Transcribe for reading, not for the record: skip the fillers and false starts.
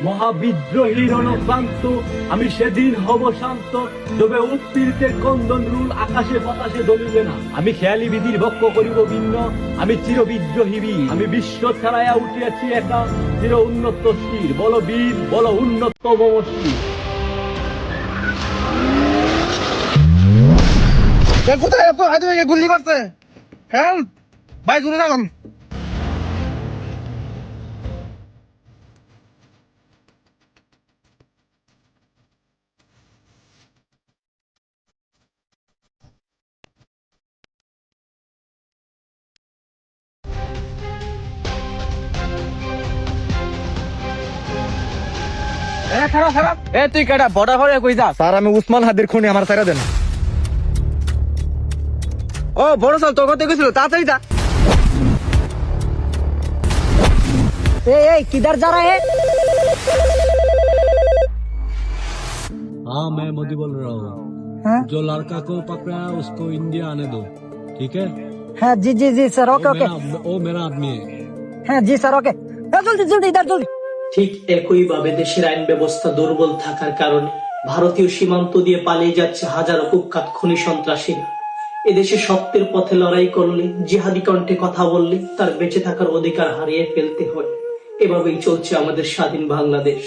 মহাবিদ্রোহী রণক্রান্ত আমি সেদিন হব শান্ত, যবে উৎপীড়িতের কন্দন রুল আকাশে বাতাসে দলিবে না। আমি খেয়ালি বিধির ভক্ষ করিব ভিন্ন, আমি চির বিদ্রোহী বীর, আমি বিশ্ব ছাড়াইয়া উঠিয়াছি একা, চির উন্নত শির, বল বীর বল উন্নত শির। কোথায় এত হাতে গুলি করছে? হেল্প ভাই, দূরে রাখুন। তুই কেটা বড় হয়ে কই যা? স্যার, আমি উসমান হাদির খুনি, আমার ছেড়ে দেন। ও বড় সাল, তোর কথা গেছিল, তাড়াতাড়ি যা। किधर जा रहा है? हाँ, मैं मोदी बोल रहा हूँ। हाँ? जो लड़का को पकड़ा है उसको इंडिया आने दो, ठीक है? हाँ जी जी जी सर, ओके ओके। वो मेरा आदमी है। हाँ जी सर, ओके। जल्दी जल्दी इधर जल्दी। ঠিক একইভাবে দেশের আইন ব্যবস্থা দুর্বল থাকার কারণে ভারতীয় সীমান্ত দিয়ে পালিয়ে যাচ্ছে হাজারো কুখ্যাত খুনি সন্ত্রাসীরা। এদেশে সত্যের পথে লড়াই করলে, জিহাদি কণ্ঠে কথা বললে তার বেঁচে থাকার অধিকার হারিয়ে ফেলতে হয়। এভাবেই চলছে আমাদের স্বাধীন বাংলাদেশ।